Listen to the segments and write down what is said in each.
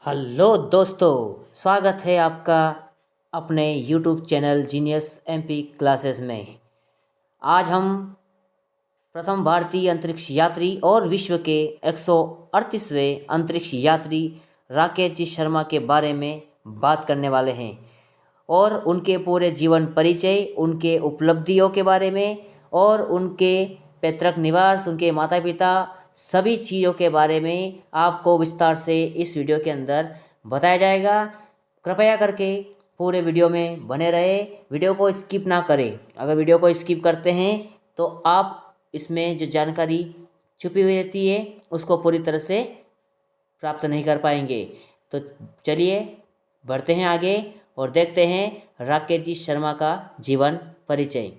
Hello दोस्तों, स्वागत है आपका अपने YouTube channel genius MP classes में। आज हम प्रथम भारतीय अंतरिक्ष यात्री और विश्व के 138वें अंतरिक्ष यात्री राकेश जी शर्मा के बारे में बात करने वाले हैं और उनके पूरे जीवन परिचय, उनके उपलब्धियों के बारे में और उनके पैतृक निवास, उनके माता पिता, सभी चीज़ों के बारे में आपको विस्तार से इस वीडियो के अंदर बताया जाएगा। कृपया करके पूरे वीडियो में बने रहे, वीडियो को स्किप ना करें। अगर वीडियो को स्किप करते हैं तो आप इसमें जो जानकारी छुपी हुई रहती है उसको पूरी तरह से प्राप्त नहीं कर पाएंगे। तो चलिए बढ़ते हैं आगे और देखते हैं राकेश जी शर्मा का जीवन परिचय।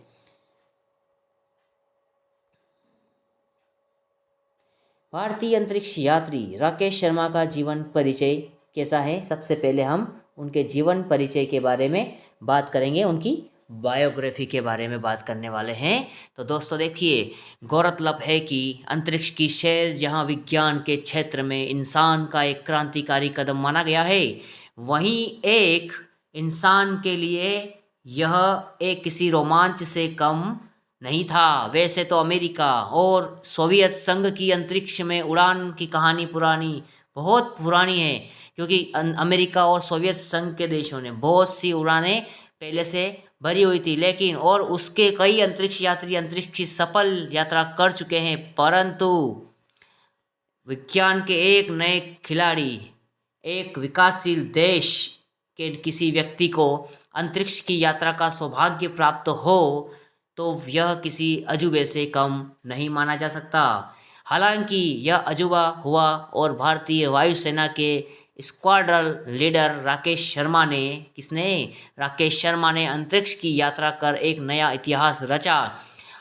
भारतीय अंतरिक्ष यात्री राकेश शर्मा का जीवन परिचय कैसा है, सबसे पहले हम उनके जीवन परिचय के बारे में बात करेंगे, उनकी बायोग्राफी के बारे में बात करने वाले हैं। तो दोस्तों देखिए, गौरतलब है कि अंतरिक्ष की सैर जहां विज्ञान के क्षेत्र में इंसान का एक क्रांतिकारी कदम माना गया है, वहीं एक इंसान के लिए यह एक किसी रोमांच से कम नहीं था। वैसे तो अमेरिका और सोवियत संघ की अंतरिक्ष में उड़ान की कहानी बहुत पुरानी है, क्योंकि अमेरिका और सोवियत संघ के देशों ने बहुत सी उड़ानें पहले से भरी हुई थी, लेकिन और उसके कई अंतरिक्ष यात्री अंतरिक्ष की सफल यात्रा कर चुके हैं, परंतु विज्ञान के एक नए खिलाड़ी, एक विकासशील देश के किसी व्यक्ति को अंतरिक्ष की यात्रा का सौभाग्य प्राप्त हो तो यह किसी अजूबे से कम नहीं माना जा सकता। हालांकि यह अजूबा हुआ और भारतीय वायुसेना के स्क्वाड्रन लीडर राकेश शर्मा ने अंतरिक्ष की यात्रा कर एक नया इतिहास रचा।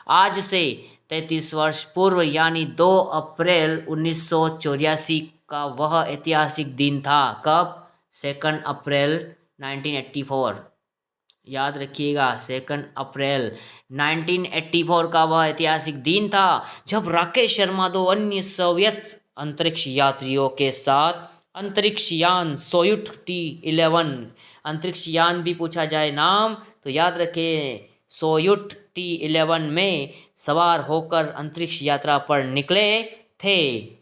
आज से 33 वर्ष पूर्व यानी 2 अप्रैल 1984 का वह ऐतिहासिक दिन था। कब? 2 अप्रैल 1984। याद रखिएगा, 2 अप्रैल 1984 का वह ऐतिहासिक दिन था जब राकेश शर्मा 2 अन्य सोवियत अंतरिक्ष यात्रियों के साथ अंतरिक्ष यान सोयुट T11, अंतरिक्ष यान भी पूछा जाए नाम तो याद रखें, सोयुट T11 में सवार होकर अंतरिक्ष यात्रा पर निकले थे।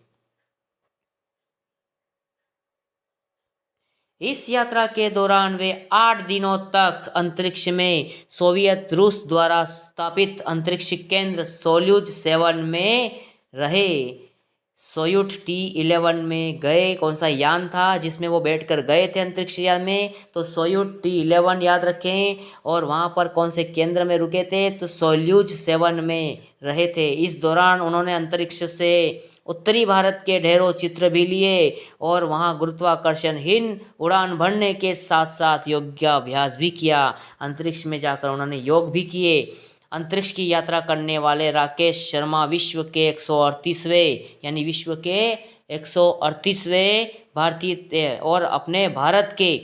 इस यात्रा के दौरान वे 8 दिनों तक अंतरिक्ष में सोवियत रूस द्वारा स्थापित अंतरिक्ष केंद्र सोल्यूज 7 में रहे। सोयुट T11 में गए, कौन सा यान था जिसमें वो बैठकर गए थे अंतरिक्ष यान में? तो सोयुट T11 याद रखें। और वहाँ पर कौन से केंद्र में रुके थे? तो सोल्यूज 7 में रहे थे। इस दौरान उन्होंने अंतरिक्ष से उत्तरी भारत के ढेरों चित्र भी लिए और वहां गुरुत्वाकर्षणहीन उड़ान भरने के साथ साथ योगाभ्यास भी किया। अंतरिक्ष में जाकर उन्होंने योग भी किए। अंतरिक्ष की यात्रा करने वाले राकेश शर्मा विश्व के 138वें भारतीय और अपने भारत के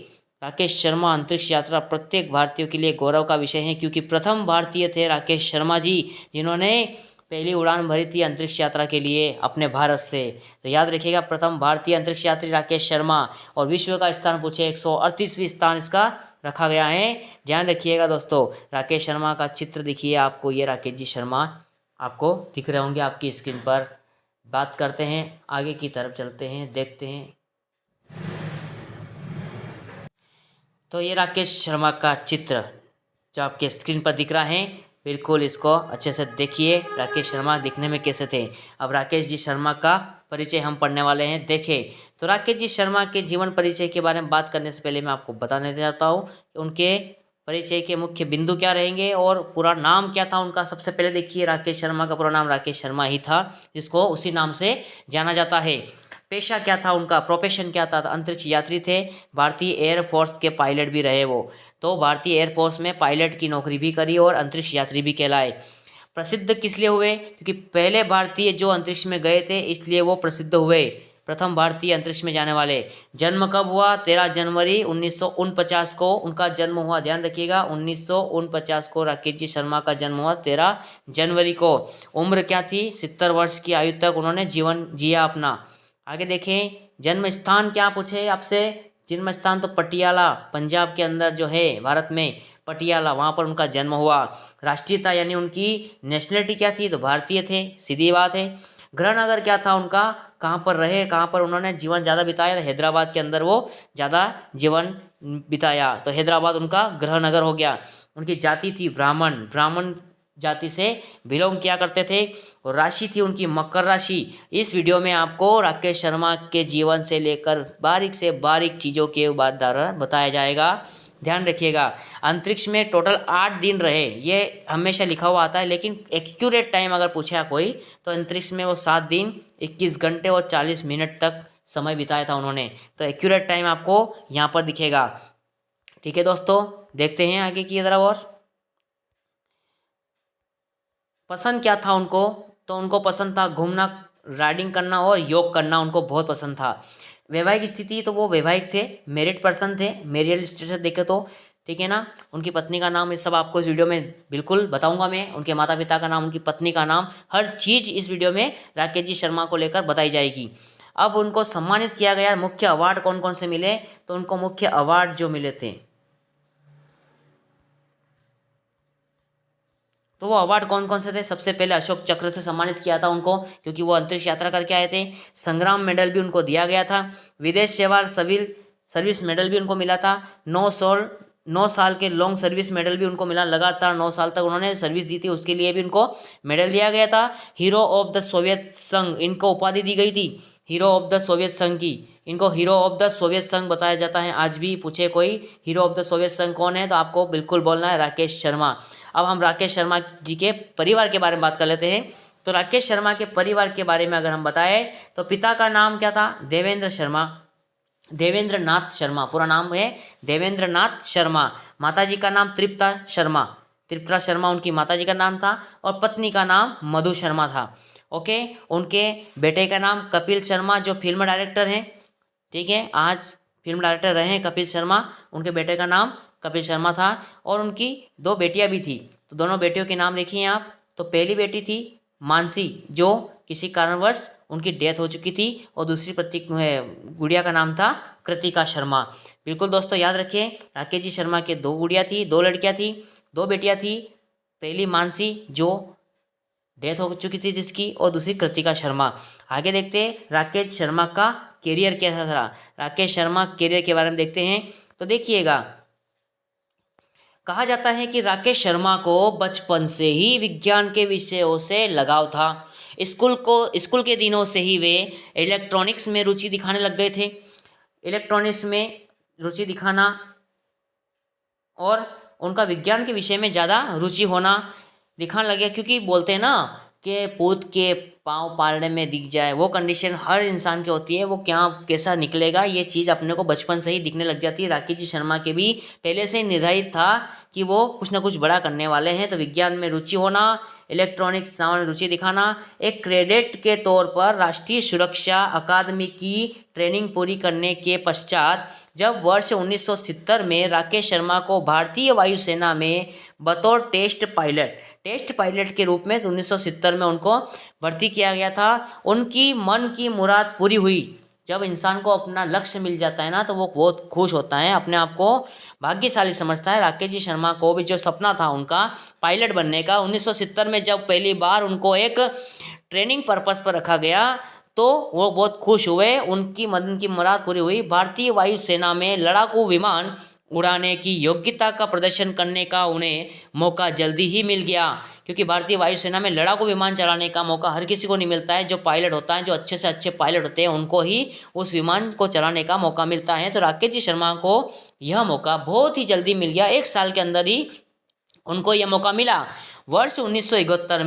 राकेश शर्मा अंतरिक्ष यात्रा प्रत्येक भारतीय के लिए गौरव का विषय है, क्योंकि प्रथम भारतीय थे राकेश शर्मा जी जिन्होंने पहली उड़ान भरी थी अंतरिक्ष यात्रा के लिए अपने भारत से। तो याद रखिएगा, प्रथम भारतीय अंतरिक्ष यात्री राकेश शर्मा। और विश्व का स्थान पूछे, 138वीं स्थान इसका रखा गया है। ध्यान रखिएगा दोस्तों, राकेश शर्मा का चित्र दिखिए आपको, ये राकेश जी शर्मा आपको दिख रहे होंगे आपकी स्क्रीन पर। बात करते हैं, आगे की तरफ चलते हैं, देखते हैं। तो ये राकेश शर्मा का चित्र जो आपके स्क्रीन पर दिख रहा है, बिल्कुल इसको अच्छे से देखिए, राकेश शर्मा दिखने में कैसे थे। अब राकेश जी शर्मा का परिचय हम पढ़ने वाले हैं। देखें, तो राकेश जी शर्मा के जीवन परिचय के बारे में बात करने से पहले मैं आपको बताने चाहता हूँ कि उनके परिचय के मुख्य बिंदु क्या रहेंगे और पूरा नाम क्या था उनका। सबसे पहले देखिए, राकेश शर्मा का पूरा नाम राकेश शर्मा ही था, जिसको उसी नाम से जाना जाता है। पेशा क्या था उनका, प्रोफेशन क्या था? अंतरिक्ष यात्री थे, भारतीय एयरफोर्स के पायलट भी रहे वो। तो भारतीय एयरफोर्स में पायलट की नौकरी भी करी और अंतरिक्ष यात्री भी कहलाए। प्रसिद्ध किस लिए हुए? क्योंकि पहले भारतीय जो अंतरिक्ष में गए थे, इसलिए वो प्रसिद्ध हुए, प्रथम भारतीय अंतरिक्ष में जाने वाले। जन्म कब हुआ? 13 जनवरी 1949 को उनका जन्म हुआ। ध्यान रखिएगा, 1949 को राकेश जी शर्मा का जन्म हुआ 13 जनवरी को। उम्र क्या थी? 70 वर्ष की आयु तक उन्होंने जीवन जिया अपना। आगे देखें, जन्म स्थान क्या पूछे आपसे, जन्म स्थान तो पटियाला, पंजाब के अंदर जो है भारत में पटियाला, वहाँ पर उनका जन्म हुआ। राष्ट्रीयता यानी उनकी नेशनलिटी क्या थी, तो भारतीय थे, सीधी बात है। गृह नगर क्या था उनका, कहाँ पर रहे, कहाँ पर उन्होंने जीवन ज़्यादा बिताया, तो हैदराबाद के अंदर वो ज़्यादा जीवन बिताया, तो हैदराबाद उनका गृह नगर हो गया। उनकी जाति थी ब्राह्मण, ब्राह्मण जाति से बिलोंग किया करते थे। और राशि थी उनकी मकर राशि। इस वीडियो में आपको राकेश शर्मा के जीवन से लेकर बारीक से बारीक चीज़ों के द्वारा बताया जाएगा, ध्यान रखिएगा। अंतरिक्ष में टोटल 8 दिन रहे, ये हमेशा लिखा हुआ आता है, लेकिन एक्यूरेट टाइम अगर पूछा कोई तो अंतरिक्ष में वो 7 दिन 21 घंटे और 40 मिनट तक समय बिताया था उन्होंने। तो एक्यूरेट टाइम आपको यहाँ पर दिखेगा। ठीक है दोस्तों, देखते हैं आगे की तरफ। और पसंद क्या था उनको, तो उनको पसंद था घूमना, राइडिंग करना और योग करना उनको बहुत पसंद था। वैवाहिक स्थिति तो वो वैवाहिक थे, मैरिड पर्सन थे, मैरियल स्टेटस देखे तो, ठीक है ना। उनकी पत्नी का नाम, ये सब आपको इस वीडियो में बिल्कुल बताऊंगा मैं, उनके माता पिता का नाम, उनकी पत्नी का नाम, हर चीज़ इस वीडियो में राकेश जी शर्मा को लेकर बताई जाएगी। अब उनको सम्मानित किया गया, मुख्य अवार्ड कौन कौन से मिले, तो उनको मुख्य अवार्ड जो मिले थे, तो वो अवार्ड कौन कौन से थे। सबसे पहले अशोक चक्र से सम्मानित किया था उनको, क्योंकि वो अंतरिक्ष यात्रा करके आए थे। संग्राम मेडल भी उनको दिया गया था। विदेश सेवा सिविल सर्विस मेडल भी उनको मिला था। 9 साल के लॉन्ग सर्विस मेडल भी उनको मिला, लगातार 9 साल तक उन्होंने सर्विस दी थी, उसके लिए भी उनको मेडल दिया गया था। हीरो ऑफ द सोवियत संघ इनको उपाधि दी गई थी, हीरो ऑफ द सोवियत संघ की। इनको हीरो ऑफ द सोवियत संघ बताया जाता है। आज भी पूछे कोई हीरो ऑफ द सोवियत संघ कौन है, तो आपको बिल्कुल बोलना है राकेश शर्मा। अब हम राकेश शर्मा जी के परिवार के बारे में बात कर लेते हैं। तो राकेश शर्मा के परिवार के बारे में अगर हम बताएं, तो पिता का नाम क्या था, देवेंद्र शर्मा, देवेंद्र नाथ शर्मा, पूरा नाम है देवेंद्र नाथ शर्मा। माताजी का नाम तृप्ता शर्मा, तृप्ता शर्मा उनकी माताजी का नाम था। और पत्नी का नाम मधु शर्मा था। ओके, उनके बेटे का नाम कपिल शर्मा, जो फिल्म डायरेक्टर हैं, ठीक है, आज फिल्म डायरेक्टर रहे हैं कपिल शर्मा, उनके बेटे का नाम कपिल शर्मा था। और उनकी 2 बेटियां भी थी, तो दोनों बेटियों के नाम देखिए आप। तो पहली बेटी थी मानसी, जो किसी कारणवश उनकी डेथ हो चुकी थी, और दूसरी प्रतीक गुड़िया का नाम था कृतिका शर्मा। बिल्कुल दोस्तों याद रखिए, राकेश जी शर्मा के 2 गुड़िया थी, 2 लड़कियां थी, 2 बेटियां थी। पहली मानसी जो डेथ हो चुकी थी जिसकी, और दूसरी कृतिका शर्मा। आगे देखते हैं राकेश शर्मा का कैरियर कैसा था। राकेश शर्मा कैरियर के बारे में देखते हैं। तो देखिएगा, कहा जाता है कि राकेश शर्मा को बचपन से ही विज्ञान के विषयों से लगाव था। स्कूल के दिनों से ही वे इलेक्ट्रॉनिक्स में रुचि दिखाने लग गए थे। इलेक्ट्रॉनिक्स में रुचि दिखाना और उनका विज्ञान के विषय में ज़्यादा रुचि होना दिखाने लगे, क्योंकि बोलते हैं ना कि पूत के पाँव पालने में दिख जाए, वो कंडीशन हर इंसान की होती है, वो क्या कैसा निकलेगा ये चीज़ अपने को बचपन से ही दिखने लग जाती है। राकेश जी शर्मा के भी पहले से ही निर्धारित था कि वो कुछ ना कुछ बड़ा करने वाले हैं। तो विज्ञान में रुचि होना, इलेक्ट्रॉनिक्स सामान में रुचि दिखाना, एक क्रेडिट के तौर पर राष्ट्रीय सुरक्षा अकादमी की ट्रेनिंग पूरी करने के पश्चात जब वर्ष 1970 में राकेश शर्मा को भारतीय वायुसेना में बतौर टेस्ट पायलट के रूप में 1970 में उनको भर्ती किया गया था। उनकी मन की मुराद पूरी हुई। जब इंसान को अपना लक्ष्य मिल जाता है ना, तो वो बहुत खुश होता है, अपने आप को भाग्यशाली समझता है। राकेश जी शर्मा को भी जो सपना था उनका पायलट बनने का, 1970 में जब पहली बार उनको एक ट्रेनिंग पर्पस पर रखा गया, तो वो बहुत खुश हुए, उनकी मन की मुराद पूरी हुई। भारतीय वायुसेना में लड़ाकू विमान उड़ाने की योग्यता का प्रदर्शन करने का उन्हें मौका जल्दी ही मिल गया, क्योंकि भारतीय वायुसेना में लड़ाकू विमान चलाने का मौका हर किसी को नहीं मिलता है। जो पायलट होता है, जो अच्छे से अच्छे पायलट होते हैं, उनको ही उस विमान को चलाने का मौका मिलता है। तो राकेश जी शर्मा को यह मौका बहुत ही जल्दी मिल गया, 1 साल के अंदर ही उनको यह मौका मिला। वर्ष 1971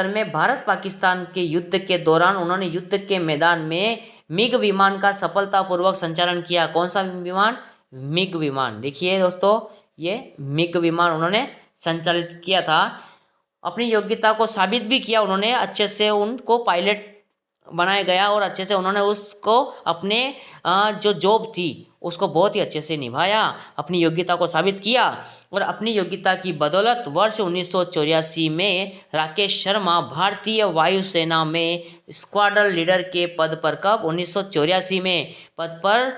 में भारत पाकिस्तान के युद्ध के दौरान उन्होंने युद्ध के मैदान में मिग विमान का सफलतापूर्वक संचालन किया। कौन सा विमान? मिग विमान। देखिए दोस्तों, ये मिग विमान उन्होंने संचालित किया था। अपनी योग्यता को साबित भी किया उन्होंने, अच्छे से उनको पायलट बनाया गया और अच्छे से उन्होंने उसको अपने जो जॉब थी उसको बहुत ही अच्छे से निभाया, अपनी योग्यता को साबित किया। और अपनी योग्यता की बदौलत वर्ष 1984 में राकेश शर्मा भारतीय वायुसेना में स्क्वाड्रन लीडर के पद पर, कब, 1984 में पद पर,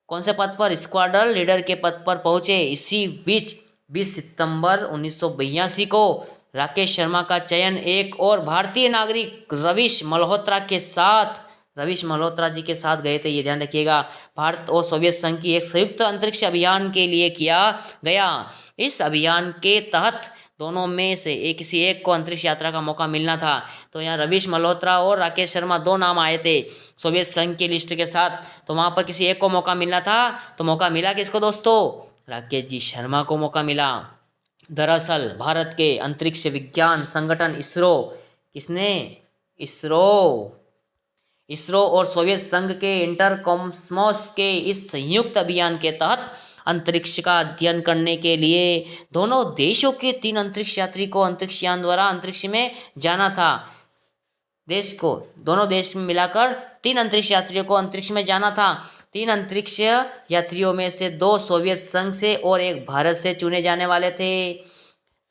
कौन से पद पर, स्क्वाड्रन लीडर के पद पर पहुंचे। इसी बीच 20 सितंबर 1982 को राकेश शर्मा का चयन एक और भारतीय नागरिक रवीश मल्होत्रा के साथ, रवीश मल्होत्रा जी के साथ गए थे, ये ध्यान रखिएगा, भारत और सोवियत संघ की एक संयुक्त अंतरिक्ष अभियान के लिए किया गया। इस अभियान के तहत दोनों में से किसी एक को अंतरिक्ष यात्रा का मौका मिलना था। तो यहाँ रवीश मल्होत्रा और राकेश शर्मा दो नाम आए थे सोवियत संघ की लिस्ट के साथ, तो वहाँ पर किसी एक को मौका मिलना था। तो मौका मिला किसको दोस्तों? राकेश जी शर्मा को मौका मिला। दरअसल भारत के अंतरिक्ष विज्ञान संगठन इसरो, किसने? इसरो और सोवियत संघ के इंटरकॉस्मोस के इस संयुक्त अभियान के तहत अंतरिक्ष का अध्ययन करने के लिए दोनों देशों के 3 अंतरिक्ष यात्री को अंतरिक्ष यान द्वारा अंतरिक्ष में जाना था। दोनों देश में मिलाकर 3 अंतरिक्ष यात्रियों को अंतरिक्ष में जाना था। 3 अंतरिक्ष यात्रियों में से 2 सोवियत संघ से और 1 भारत से चुने जाने वाले थे।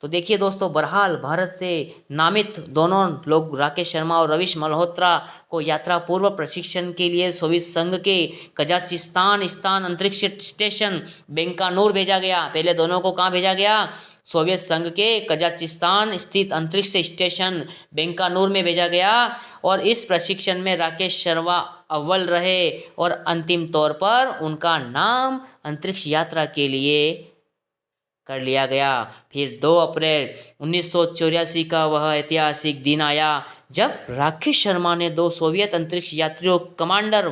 तो देखिए दोस्तों, बहरहाल भारत से नामित दोनों लोग राकेश शर्मा और रवीश मल्होत्रा को यात्रा पूर्व प्रशिक्षण के लिए सोवियत संघ के कजाकिस्तान स्थान अंतरिक्ष स्टेशन बेंकानूर भेजा गया। पहले दोनों को कहाँ भेजा गया? सोवियत संघ के कजाकिस्तान स्थित अंतरिक्ष स्टेशन बेंकानूर में भेजा गया। और इस प्रशिक्षण में राकेश शर्मा अव्वल रहे और अंतिम तौर पर उनका नाम अंतरिक्ष यात्रा के लिए कर लिया गया। फिर 2 अप्रैल 1984 का वह ऐतिहासिक दिन आया जब राकेश शर्मा ने 2 सोवियत अंतरिक्ष यात्रियों कमांडर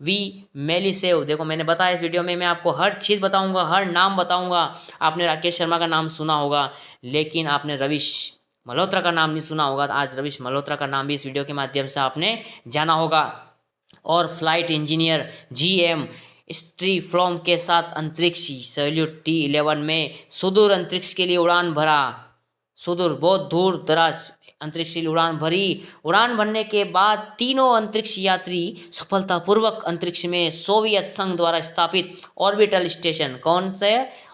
वी मेलिसेव, देखो मैंने बताया इस वीडियो में मैं आपको हर चीज़ बताऊंगा, हर नाम बताऊंगा। आपने राकेश शर्मा का नाम सुना होगा लेकिन आपने रवीश मल्होत्रा का नाम नहीं सुना होगा। आज रवीश मल्होत्रा का नाम भी इस वीडियो के माध्यम से आपने जाना होगा। और फ्लाइट इंजीनियर GM स्ट्रीफ्लोम के साथ अंतरिक्ष सैल्यूट T11 में सुदूर अंतरिक्ष के लिए उड़ान भरा। सुदूर, बहुत दूर दराज अंतरिक्ष के लिए उड़ान भरी। उड़ान भरने के बाद तीनों अंतरिक्ष यात्री सफलतापूर्वक अंतरिक्ष में सोवियत संघ द्वारा स्थापित ऑर्बिटल स्टेशन, कौन से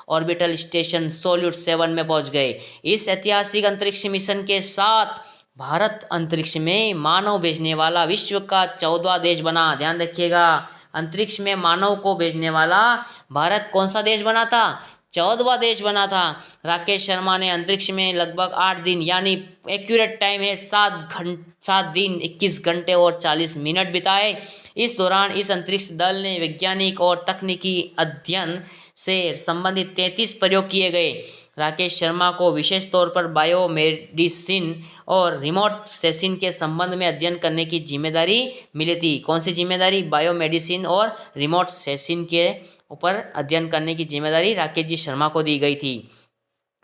ऑर्बिटल स्टेशन, सोल्यूट 7 में पहुंच गए। इस ऐतिहासिक अंतरिक्ष मिशन के साथ भारत अंतरिक्ष में मानव भेजने वाला विश्व का 14वां देश बना। ध्यान रखिएगा, अंतरिक्ष में मानव को भेजने वाला भारत कौन सा देश बना था? 14वां देश बना था। राकेश शर्मा ने अंतरिक्ष में लगभग 8 दिन, यानी एक्यूरेट टाइम है 7 दिन 21 घंटे और 40 मिनट बिताए। इस दौरान इस अंतरिक्ष दल ने वैज्ञानिक और तकनीकी अध्ययन से संबंधित 33 प्रयोग किए गए। राकेश शर्मा को विशेष तौर पर बायोमेडिसिन और रिमोट सेंसिंग के संबंध में अध्ययन करने की जिम्मेदारी मिली थी। कौन सी जिम्मेदारी? बायोमेडिसिन और रिमोट सेंसिंग के ऊपर अध्ययन करने की जिम्मेदारी राकेश जी शर्मा को दी गई थी।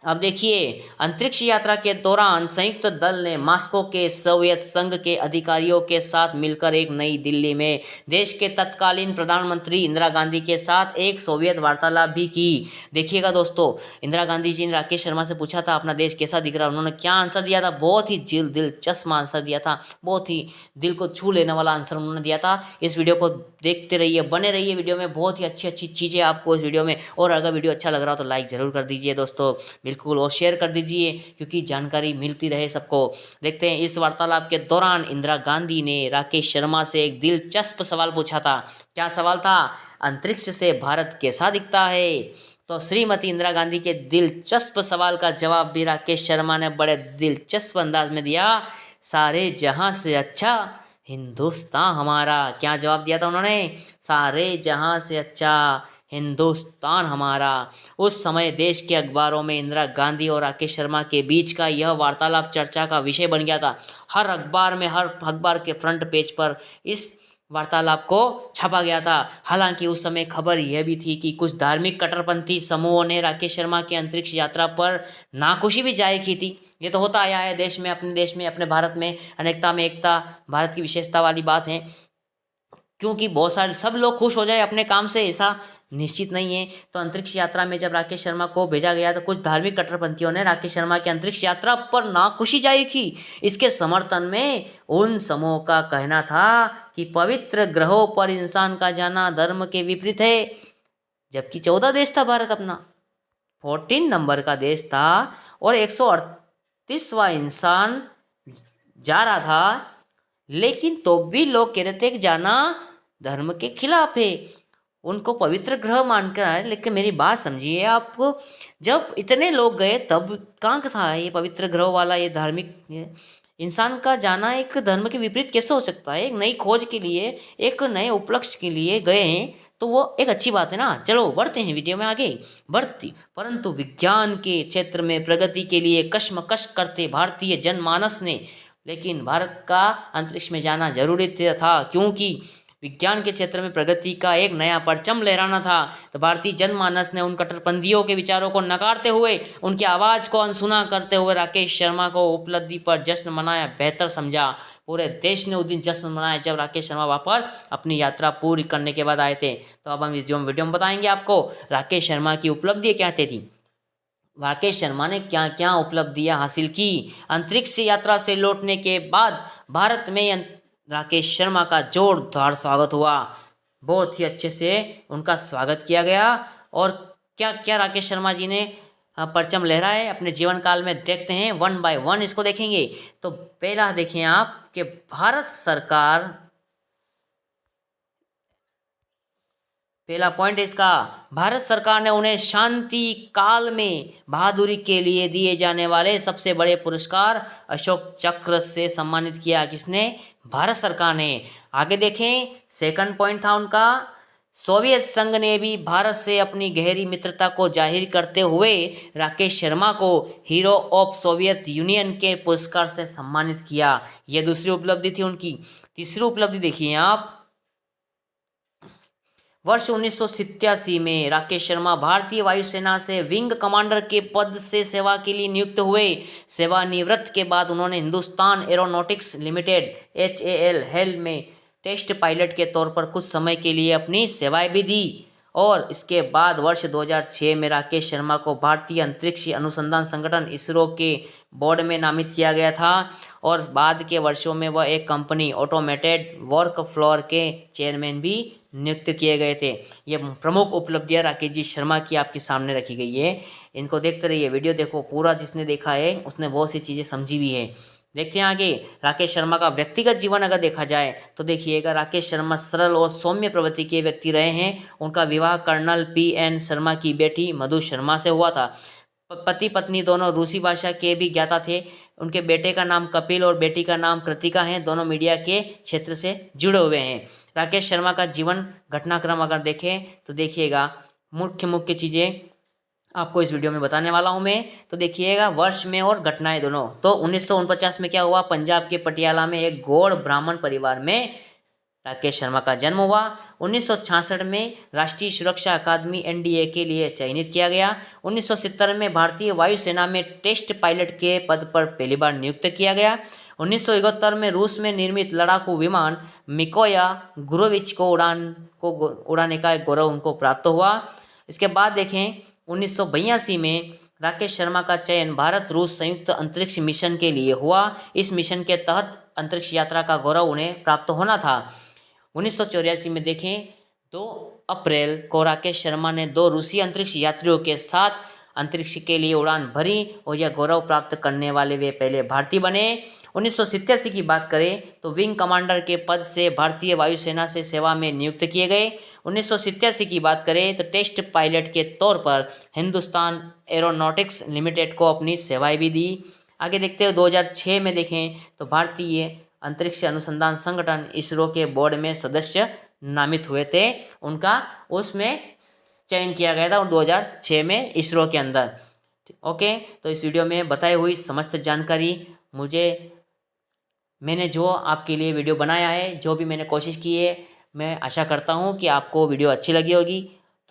अब देखिए, अंतरिक्ष यात्रा के दौरान संयुक्त दल ने मॉस्को के सोवियत संघ के अधिकारियों के साथ मिलकर एक नई दिल्ली में देश के तत्कालीन प्रधानमंत्री इंदिरा गांधी के साथ एक सोवियत वार्तालाप भी की। देखिएगा दोस्तों, इंदिरा गांधी जी ने राकेश शर्मा से पूछा था अपना देश कैसा दिख रहा है, उन्होंने क्या आंसर दिया था? बहुत ही दिलचस्प आंसर दिया था, बहुत ही दिल को छू लेने वाला आंसर उन्होंने दिया था। इस वीडियो को देखते रहिए, बने रहिए वीडियो में, बहुत ही अच्छी अच्छी चीज़ें आपको इस वीडियो में। और अगर वीडियो अच्छा लग रहा हो तो लाइक ज़रूर कर दीजिए दोस्तों, बिल्कुल, और शेयर कर दीजिए क्योंकि जानकारी मिलती रहे सबको। देखते हैं, इस वार्तालाप के दौरान इंदिरा गांधी ने राकेश शर्मा से एक दिलचस्प सवाल पूछा था। क्या सवाल था? अंतरिक्ष से भारत कैसा दिखता है? तो श्रीमती इंदिरा गांधी के दिलचस्प सवाल का जवाब भी राकेश शर्मा ने बड़े दिलचस्प अंदाज में दिया। सारे जहां से अच्छा हिंदुस्तान हमारा। क्या जवाब दिया था उन्होंने? सारे जहां से अच्छा हिंदुस्तान हमारा। उस समय देश के अखबारों में इंदिरा गांधी और राकेश शर्मा के बीच का यह वार्तालाप चर्चा का विषय बन गया था। हर अखबार के फ्रंट पेज पर इस वार्तालाप को छापा गया था। हालांकि उस समय खबर यह भी थी कि कुछ धार्मिक कट्टरपंथी समूहों ने राकेश शर्मा की अंतरिक्ष यात्रा पर नाखुशी भी जाहिर की थी। ये तो होता आया है देश में, अपने भारत में अनेकता में एकता भारत की विशेषता वाली बात है। क्योंकि बहुत सारे सब लोग खुश हो जाए अपने काम से, ऐसा निश्चित नहीं है। तो अंतरिक्ष यात्रा में जब राकेश शर्मा को भेजा गया तो कुछ धार्मिक कट्टरपंथियों ने राकेश शर्मा की अंतरिक्ष यात्रा पर नाखुशी जाहिर की। इसके समर्थन में उन समूहों का कहना था कि पवित्र ग्रहों पर इंसान का जाना धर्म के विपरीत है। जबकि 14 देश था भारत अपना, 14 नंबर का देश था और 138वां इंसान जा रहा था, लेकिन तो भी लोग कह रहे थे कि जाना धर्म के खिलाफ है, उनको पवित्र ग्रह मानकर आए। लेकिन मेरी बात समझिए आप, जब इतने लोग गए तब कहाँ था ये पवित्र ग्रह वाला ये धार्मिक इंसान का जाना एक धर्म के विपरीत कैसे हो सकता है? एक नई खोज के लिए, एक नए उपलक्ष्य के लिए गए हैं तो वो एक अच्छी बात है ना। चलो बढ़ते हैं वीडियो में आगे बढ़ती। परंतु विज्ञान के क्षेत्र में प्रगति के लिए कशमकश करते भारतीय जनमानस ने, लेकिन भारत का अंतरिक्ष में जाना जरूरी था क्योंकि विज्ञान के क्षेत्र में प्रगति का एक नया परचम लहराना था। तो भारतीय जनमानस ने उन कट्टरपंथियों के विचारों को नकारते हुए, उनकी आवाज़ को अनसुना करते हुए राकेश शर्मा को उपलब्धि पर जश्न मनाया बेहतर समझा। पूरे देश ने उस दिन जश्न मनाया जब राकेश शर्मा वापस अपनी यात्रा पूरी करने के बाद आए थे। तो अब हम इस वीडियो में बताएंगे आपको राकेश शर्मा की उपलब्धि क्या थी, राकेश शर्मा ने क्या क्या उपलब्धियां हासिल की। अंतरिक्ष यात्रा से लौटने के बाद भारत में राकेश शर्मा का जोरदार स्वागत हुआ, बहुत ही अच्छे से उनका स्वागत किया गया। और क्या क्या राकेश शर्मा जी ने परचम लहराए अपने जीवन काल में, देखते हैं वन बाय वन इसको देखेंगे। तो पहला देखें आप कि भारत सरकार, पहला पॉइंट इसका, भारत सरकार ने उन्हें शांति काल में बहादुरी के लिए दिए जाने वाले सबसे बड़े पुरस्कार अशोक चक्र से सम्मानित किया। किसने? भारत सरकार ने। आगे देखें, सेकंड पॉइंट था उनका, सोवियत संघ ने भी भारत से अपनी गहरी मित्रता को जाहिर करते हुए राकेश शर्मा को हीरो ऑफ सोवियत यूनियन के पुरस्कार से सम्मानित किया। यह दूसरी उपलब्धि थी उनकी। तीसरी उपलब्धि देखिए आप, वर्ष 1987 में राकेश शर्मा भारतीय वायुसेना से विंग कमांडर के पद से सेवा के लिए नियुक्त हुए। सेवानिवृत्त के बाद उन्होंने Hindustan aeronautics limited HAL hello में टेस्ट पायलट के तौर पर कुछ समय के लिए अपनी सेवाएं भी दी। और इसके बाद वर्ष 2006 में राकेश शर्मा को भारतीय अंतरिक्ष अनुसंधान संगठन इसरो के बोर्ड में नामित किया गया था। और बाद के वर्षों में वह एक कंपनी ऑटोमेटेड वर्क फ्लोर के चेयरमैन भी नियुक्त किए गए थे। ये प्रमुख उपलब्धियां राकेश जी शर्मा की आपके सामने रखी गई है। इनको देखते रहिए, वीडियो देखो पूरा, जिसने देखा है उसने बहुत सी चीज़ें समझी भी है। देखते हैं आगे, राकेश शर्मा का व्यक्तिगत जीवन अगर देखा जाए तो देखिएगा, राकेश शर्मा सरल और सौम्य प्रवृत्ति के व्यक्ति रहे हैं। उनका विवाह कर्नल PN शर्मा की बेटी मधु शर्मा से हुआ था। पति पत्नी दोनों रूसी भाषा के भी ज्ञाता थे। उनके बेटे का नाम कपिल और बेटी का नाम कृतिका है। दोनों मीडिया के क्षेत्र से जुड़े हुए हैं। राकेश शर्मा का जीवन घटनाक्रम अगर देखें तो देखिएगा, मुख्य मुख्य चीज़ें आपको इस वीडियो में बताने वाला हूं मैं। तो देखिएगा वर्ष में और घटनाएं दोनों। तो 1949 में क्या हुआ, पंजाब के पटियाला में एक गौड़ ब्राह्मण परिवार में राकेश शर्मा का जन्म हुआ। 1966 में राष्ट्रीय सुरक्षा अकादमी NDA के लिए चयनित किया गया। 1970 में भारतीय वायुसेना में टेस्ट पायलट के पद पर पहली बार नियुक्त किया गया। 1971 में रूस में निर्मित लड़ाकू विमान मिकोया गुरोविच को उड़ाने का गौरव उनको प्राप्त हुआ। इसके बाद देखें, 1982 में राकेश शर्मा का चयन भारत रूस संयुक्त अंतरिक्ष मिशन के लिए हुआ। इस मिशन के तहत अंतरिक्ष यात्रा का गौरव उन्हें प्राप्त होना था। 1984 में देखें, 2 अप्रैल को राकेश शर्मा ने 2 रूसी अंतरिक्ष यात्रियों के साथ अंतरिक्ष के लिए उड़ान भरी और यह गौरव प्राप्त करने वाले वे पहले भारतीय बने। 1987 की बात करें तो विंग कमांडर के पद से भारतीय वायुसेना से सेवा में नियुक्त किए गए। 1987 की बात करें तो टेस्ट पायलट के तौर पर हिंदुस्तान एरोनॉटिक्स लिमिटेड को अपनी सेवाएं भी दी। आगे देखते हैं, 2006 में देखें तो भारतीय अंतरिक्ष अनुसंधान संगठन इसरो के बोर्ड में सदस्य नामित हुए थे। उनका उसमें चयन किया गया था 2006 में इसरो के अंदर। ओके, तो इस वीडियो में बताई हुई समस्त जानकारी मैंने जो आपके लिए वीडियो बनाया है, जो भी मैंने कोशिश की है, मैं आशा करता हूँ कि आपको वीडियो अच्छी लगी होगी।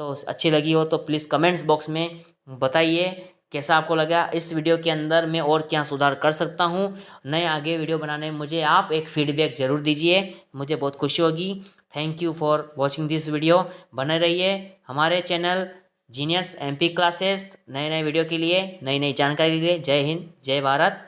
तो अच्छी लगी हो तो प्लीज़ कमेंट्स बॉक्स में बताइए कैसा आपको लगा। इस वीडियो के अंदर मैं और क्या सुधार कर सकता हूँ, नए आगे वीडियो बनाने में मुझे आप एक फीडबैक ज़रूर दीजिए, मुझे बहुत खुशी होगी। Thank you for watching this video. बने रहिए हमारे चैनल जीनियस MP क्लासेस नए नए वीडियो के लिए, नई नई जानकारी के लिए। जय हिंद, जय भारत।